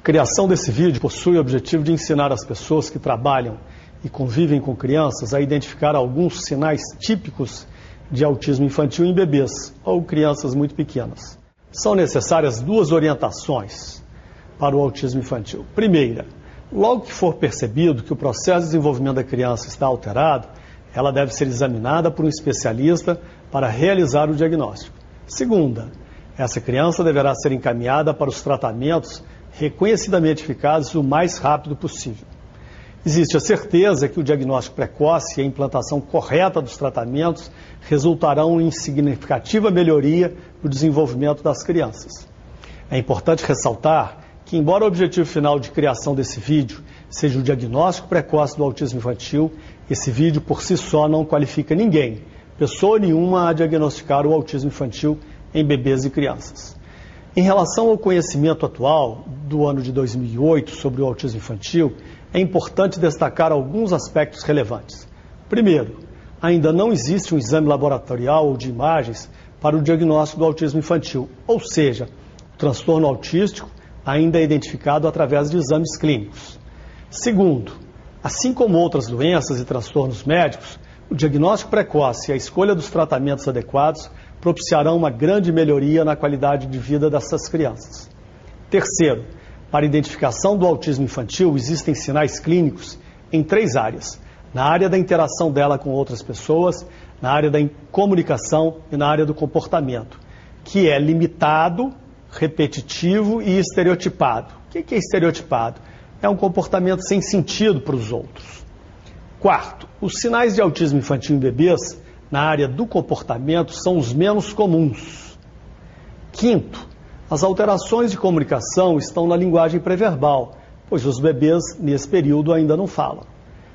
criação desse vídeo possui o objetivo de ensinar as pessoas que trabalham e convivem com crianças a identificar alguns sinais típicos de autismo infantil em bebês ou crianças muito pequenas. São necessárias duas orientações para o autismo infantil. Primeira, logo que for percebido que o processo de desenvolvimento da criança está alterado, ela deve ser examinada por um especialista para realizar o diagnóstico. Segunda, essa criança deverá ser encaminhada para os tratamentos reconhecidamente eficazes o mais rápido possível. Existe a certeza que o diagnóstico precoce e a implantação correta dos tratamentos resultarão em significativa melhoria no desenvolvimento das crianças. É importante ressaltar que, embora o objetivo final de criação desse vídeo seja o diagnóstico precoce do autismo infantil, esse vídeo por si só não qualifica ninguém, pessoa nenhuma, a diagnosticar o autismo infantil em bebês e crianças. Em relação ao conhecimento atual do ano de 2008 sobre o autismo infantil, é importante destacar alguns aspectos relevantes. Primeiro, ainda não existe um exame laboratorial ou de imagens para o diagnóstico do autismo infantil, ou seja, o transtorno autístico ainda é identificado através de exames clínicos. Segundo, assim como outras doenças e transtornos médicos, o diagnóstico precoce e a escolha dos tratamentos adequados propiciarão uma grande melhoria na qualidade de vida dessas crianças. Terceiro, para a identificação do autismo infantil, existem sinais clínicos em 3 áreas: na área da interação dela com outras pessoas, na área da comunicação e na área do comportamento, que é limitado, repetitivo e estereotipado. O que é estereotipado? É um comportamento sem sentido para os outros. Quarto, os sinais de autismo infantil em bebês, na área do comportamento, são os menos comuns. Quinto, as alterações de comunicação estão na linguagem pré-verbal, pois os bebês, nesse período, ainda não falam.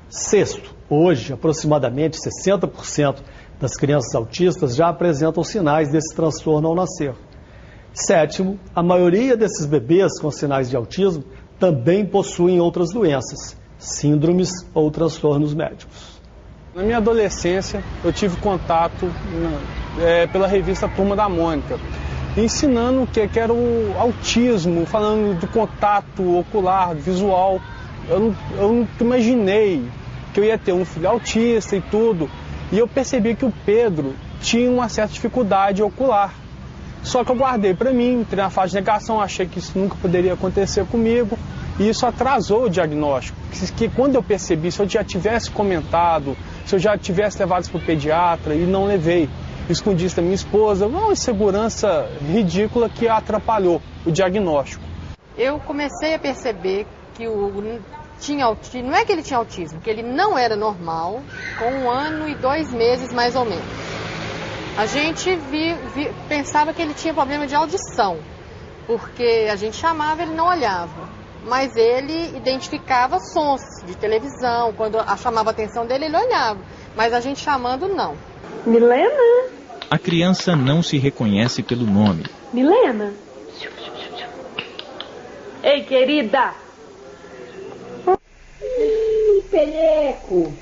Sexto, hoje, aproximadamente 60% das crianças autistas já apresentam sinais desse transtorno ao nascer. Sétimo, a maioria desses bebês com sinais de autismo também possuem outras doenças, síndromes ou transtornos médicos. Na minha adolescência, eu tive contato pela revista Turma da Mônica, ensinando o que era o autismo, falando do contato ocular, visual. Eu nunca imaginei que eu ia ter um filho autista e tudo. E eu percebi que o Pedro tinha uma certa dificuldade ocular. Só que eu guardei para mim, entrei na fase de negação, achei que isso nunca poderia acontecer comigo. E isso atrasou o diagnóstico. Que quando eu percebi, se eu já tivesse comentado, se eu já tivesse levado isso para o pediatra e não levei, escondi isso da minha esposa, uma insegurança ridícula que atrapalhou o diagnóstico. Eu comecei a perceber que tinha autismo, não é que ele tinha autismo, que ele não era normal, com 1 ano e 2 meses mais ou menos. A gente pensava que ele tinha problema de audição, porque a gente chamava, ele não olhava. Mas ele identificava sons de televisão, quando chamava a atenção dele, ele olhava. Mas a gente chamando, não. Milena? A criança não se reconhece pelo nome. Milena? Ei, querida! Peleco!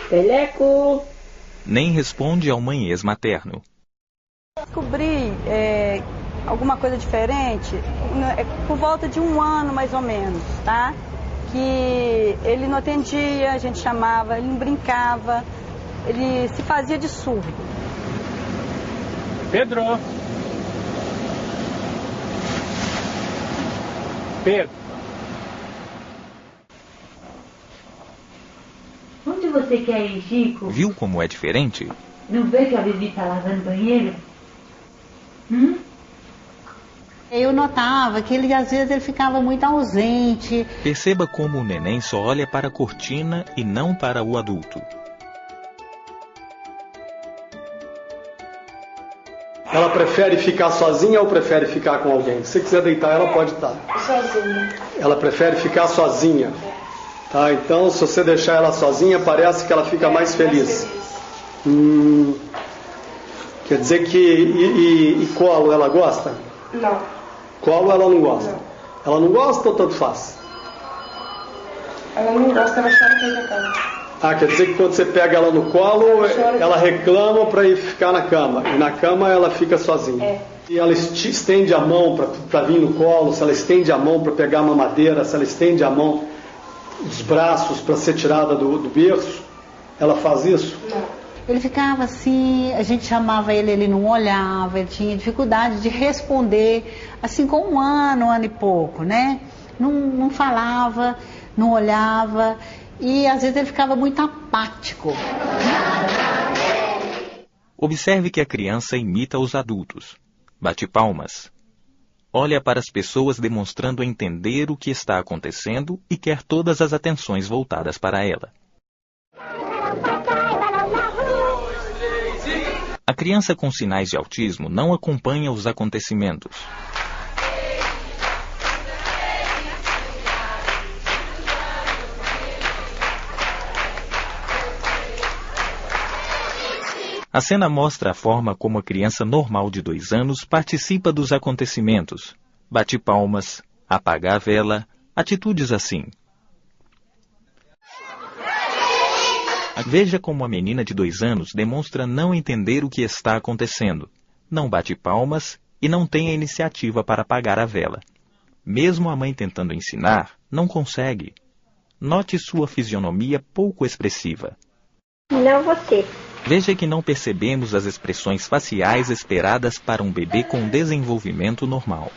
Peleco! Nem responde ao manhês materno. Descobri alguma coisa diferente por volta de 1 ano, mais ou menos, tá? Que ele não atendia, a gente chamava, ele não brincava, ele se fazia de surdo. Pedro! Pedro! Onde você quer ir, Chico? Viu como é diferente? Não vê que a Bibi está lavando o banheiro? Eu notava que ele, às vezes, ele ficava muito ausente. Perceba como o neném só olha para a cortina e não para o adulto. Ela prefere ficar sozinha ou prefere ficar com alguém? Se você quiser deitar, ela pode estar. Sozinha. Ela prefere ficar sozinha. Tá, então, se você deixar ela sozinha, parece que ela fica mais feliz. Quer dizer que... E colo, ela gosta? Não. Colo ela não gosta? Não. Ela não gosta ou tanto faz? Ela não gosta, ela chora pra ir na cama. Ah, quer dizer que quando você pega ela no colo, ela reclama para ir ficar na cama. E na cama ela fica sozinha. É. E ela estende a mão para vir no colo, se ela estende a mão para pegar a mamadeira, se ela estende a mão, os braços para ser tirada do berço, ela faz isso? Não. Ele ficava assim, a gente chamava ele não olhava, ele tinha dificuldade de responder, assim com um ano e pouco, né? Não falava, não olhava e às vezes ele ficava muito apático. Observe que a criança imita os adultos. Bate palmas. Olha para as pessoas demonstrando entender o que está acontecendo e quer todas as atenções voltadas para ela. A criança com sinais de autismo não acompanha os acontecimentos. A cena mostra a forma como a criança normal de 2 anos participa dos acontecimentos. Bate palmas, apaga a vela, atitudes assim. Veja como a menina de 2 anos demonstra não entender o que está acontecendo. Não bate palmas e não tem a iniciativa para apagar a vela. Mesmo a mãe tentando ensinar, não consegue. Note sua fisionomia pouco expressiva. Não você. Veja que não percebemos as expressões faciais esperadas para um bebê com desenvolvimento normal.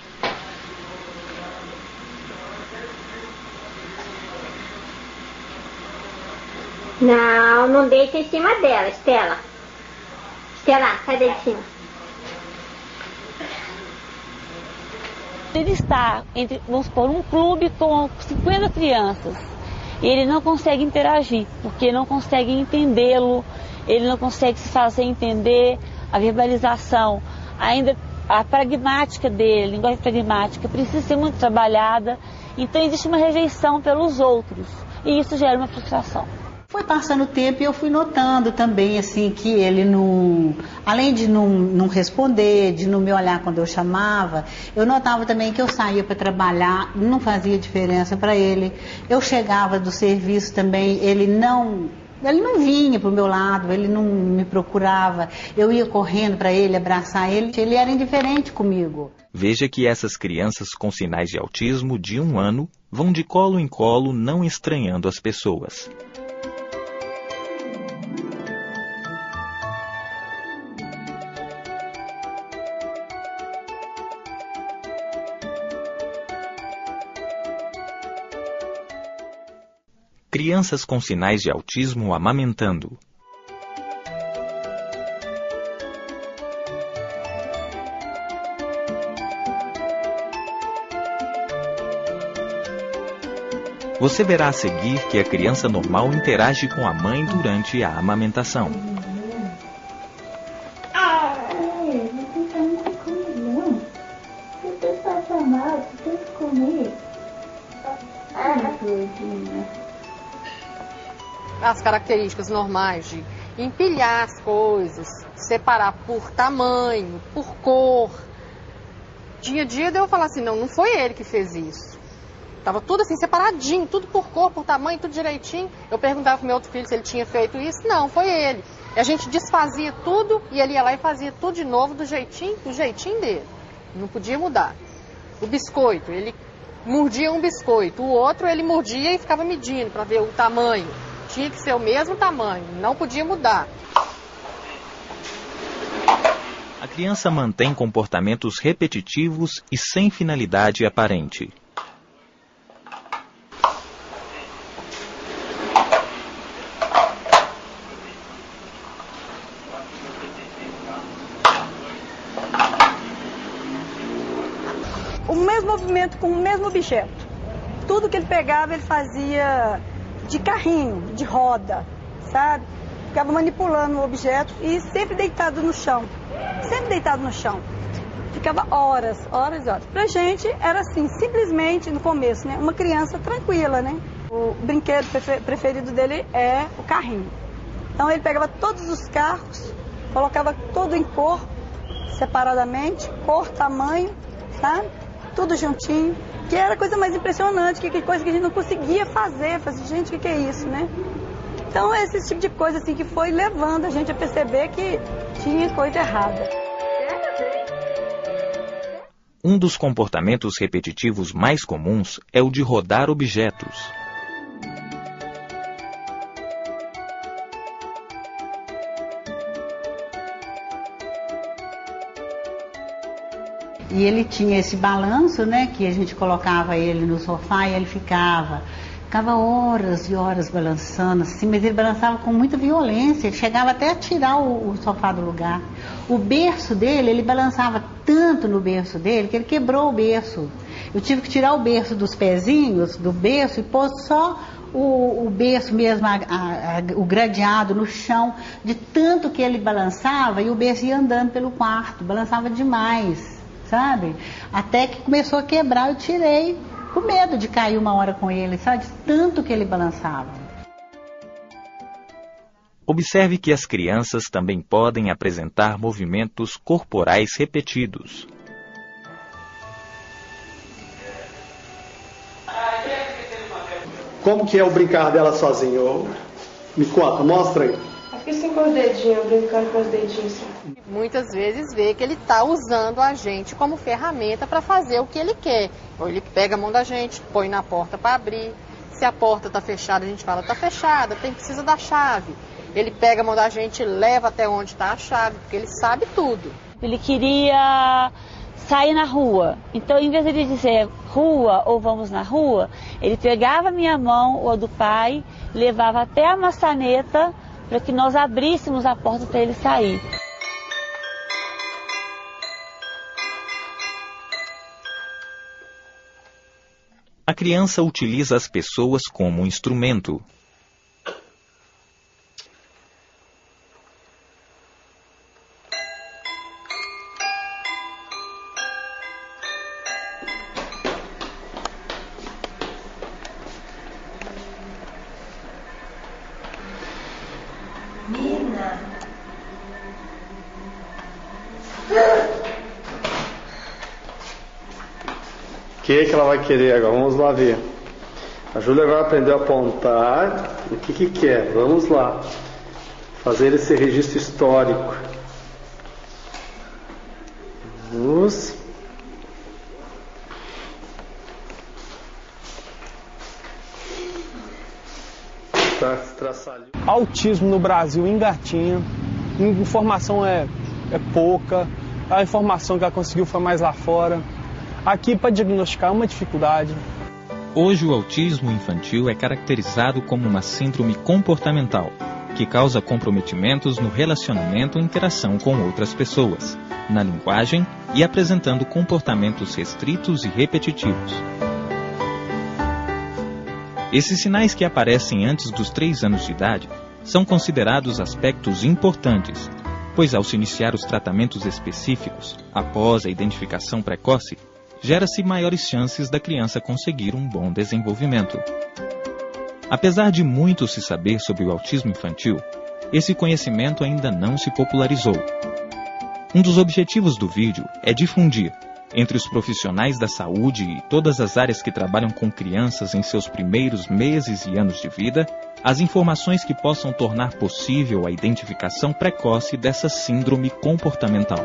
Não deixa em cima dela, Estela. Estela, sai daí de cima. Ele está entre, vamos supor, um clube com 50 crianças. E ele não consegue interagir, porque não consegue entendê-lo, ele não consegue se fazer entender, a verbalização, ainda a pragmática dele, a linguagem pragmática, precisa ser muito trabalhada, então existe uma rejeição pelos outros, e isso gera uma frustração. Foi passando o tempo e eu fui notando também, assim, que ele não, além de não responder, de não me olhar quando eu chamava, eu notava também que eu saía para trabalhar, não fazia diferença para ele. Eu chegava do serviço também, ele não vinha para o meu lado, ele não me procurava, eu ia correndo para ele, abraçar ele era indiferente comigo. Veja que essas crianças com sinais de autismo de 1 ano vão de colo em colo, não estranhando as pessoas. Crianças com sinais de autismo amamentando. Você verá a seguir que a criança normal interage com a mãe durante a amamentação. Você tá muito comilão. Você passa mal, você tem que comer. Doidinha. As características normais de empilhar as coisas, separar por tamanho, por cor. Tinha dia de eu falar assim, não foi ele que fez isso. Tava tudo assim, separadinho, tudo por cor, por tamanho, tudo direitinho. Eu perguntava pro meu outro filho se ele tinha feito isso. Não, foi ele. E a gente desfazia tudo e ele ia lá e fazia tudo de novo do jeitinho dele. Não podia mudar. O biscoito, ele mordia um biscoito. O outro ele mordia e ficava medindo para ver o tamanho. Tinha que ser o mesmo tamanho, não podia mudar. A criança mantém comportamentos repetitivos e sem finalidade aparente. O mesmo movimento com o mesmo objeto. Tudo que ele pegava, ele fazia de carrinho, de roda, sabe? Ficava manipulando o objeto e sempre deitado no chão. Sempre deitado no chão. Ficava horas e horas. Pra gente era assim, simplesmente no começo, né? Uma criança tranquila, né? O brinquedo preferido dele é o carrinho. Então ele pegava todos os carros, colocava tudo em cor, separadamente, cor, tamanho, sabe? Tudo juntinho. Que era a coisa mais impressionante, que coisa que a gente não conseguia fazer. Gente, o que é isso, né? Então, esse tipo de coisa assim que foi levando a gente a perceber que tinha coisa errada. Um dos comportamentos repetitivos mais comuns é o de rodar objetos. E ele tinha esse balanço, né, que a gente colocava ele no sofá e ele ficava horas e horas balançando, assim, mas ele balançava com muita violência, ele chegava até a tirar o sofá do lugar. O berço dele, ele balançava tanto no berço dele que ele quebrou o berço. Eu tive que tirar o berço dos pezinhos, do berço, e pôr só o berço mesmo, o gradeado no chão, de tanto que ele balançava, e o berço ia andando pelo quarto, balançava demais, sabe? Até que começou a quebrar, eu tirei, com medo de cair uma hora com ele, sabe? De tanto que ele balançava. Observe que as crianças também podem apresentar movimentos corporais repetidos. Como que é o brincar dela sozinho? Me conta, mostra aí. Aqui assim com os dedinhos, brincando com os dedinhos. Assim. Muitas vezes vê que ele está usando a gente como ferramenta para fazer o que ele quer. Ou ele pega a mão da gente, põe na porta para abrir. Se a porta está fechada, a gente fala, está fechada, precisa da chave. Ele pega a mão da gente e leva até onde está a chave, porque ele sabe tudo. Ele queria sair na rua. Então, em vez de ele dizer rua ou vamos na rua, ele pegava a minha mão ou a do pai, levava até a maçaneta para que nós abríssemos a porta para ele sair. A criança utiliza as pessoas como um instrumento. O que ela vai querer agora? Vamos lá ver. A Júlia agora aprendeu a apontar. O que quer? Vamos lá. Fazer esse registro histórico. Vamos. Autismo no Brasil engatinha. Informação é pouca. A informação que ela conseguiu foi mais lá fora. Aqui, para diagnosticar, é uma dificuldade. Hoje, o autismo infantil é caracterizado como uma síndrome comportamental, que causa comprometimentos no relacionamento e interação com outras pessoas, na linguagem e apresentando comportamentos restritos e repetitivos. Esses sinais que aparecem antes dos 3 anos de idade são considerados aspectos importantes, pois ao se iniciar os tratamentos específicos, após a identificação precoce, gera-se maiores chances da criança conseguir um bom desenvolvimento. Apesar de muito se saber sobre o autismo infantil, esse conhecimento ainda não se popularizou. Um dos objetivos do vídeo é difundir, entre os profissionais da saúde e todas as áreas que trabalham com crianças em seus primeiros meses e anos de vida, as informações que possam tornar possível a identificação precoce dessa síndrome comportamental.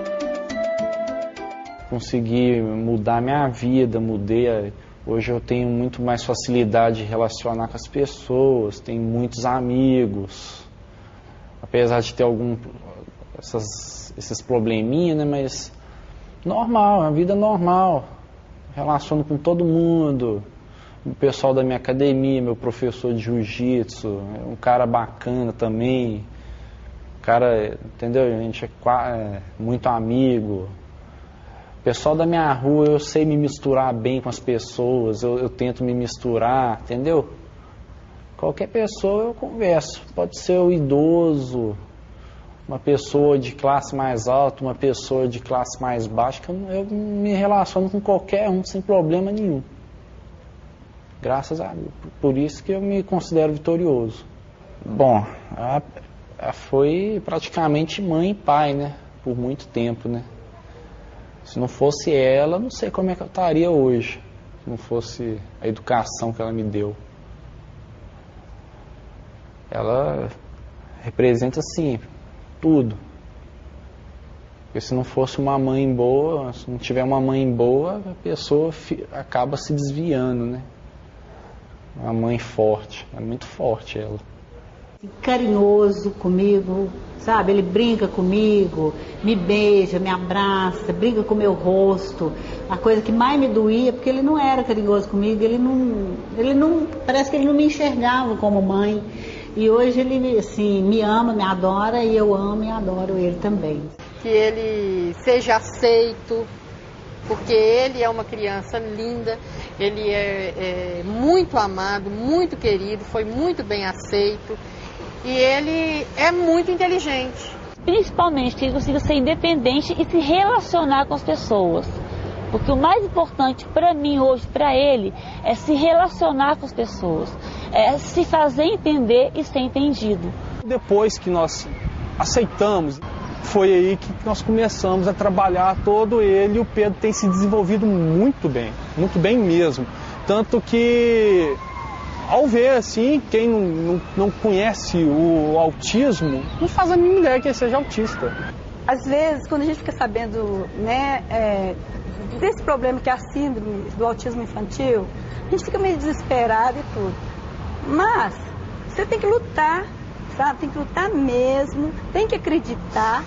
Consegui mudar minha vida, hoje eu tenho muito mais facilidade de relacionar com as pessoas, tenho muitos amigos, apesar de ter esses probleminhas, né, mas normal, é uma vida normal, relaciono com todo mundo, o pessoal da minha academia, meu professor de jiu-jitsu, é um cara bacana também, cara, entendeu, a gente é muito amigo. Pessoal da minha rua, eu sei me misturar bem com as pessoas, eu tento me misturar, entendeu? Qualquer pessoa eu converso, pode ser o idoso, uma pessoa de classe mais alta, uma pessoa de classe mais baixa, que eu me relaciono com qualquer um sem problema nenhum. Graças a Deus, por isso que eu me considero vitorioso. Bom, foi praticamente mãe e pai, né? Por muito tempo, né? Se não fosse ela, não sei como é que eu estaria hoje. Se não fosse a educação que ela me deu. Ela representa, assim, tudo. Porque se não fosse uma mãe boa, se não tiver uma mãe boa, a pessoa acaba se desviando, né? Uma mãe forte, é muito forte ela. Carinhoso comigo, sabe? Ele brinca comigo, me beija, me abraça, brinca com o meu rosto. A coisa que mais me doía, porque ele não era carinhoso comigo, ele não, parece que ele não me enxergava como mãe. E hoje ele, assim, me ama, me adora, e eu amo e adoro ele também. Que ele seja aceito, porque ele é uma criança linda, ele é muito amado, muito querido, foi muito bem aceito e ele é muito inteligente. Principalmente que ele consiga ser independente e se relacionar com as pessoas. Porque o mais importante para mim hoje, para ele, é se relacionar com as pessoas, é se fazer entender e ser entendido. Depois que nós aceitamos, foi aí que nós começamos a trabalhar todo ele, e o Pedro tem se desenvolvido muito bem mesmo. Tanto que, ao ver assim, quem não conhece o autismo, não faz a mínima ideia que ele seja autista. Às vezes, quando a gente fica sabendo, né, desse problema que é a síndrome do autismo infantil, a gente fica meio desesperado e tudo. Mas você tem que lutar, sabe? Tem que lutar mesmo, tem que acreditar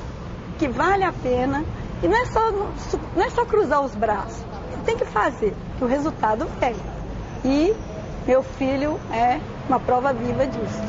que vale a pena. E não é só cruzar os braços, você tem que fazer, que o resultado vem. E meu filho é uma prova viva disso.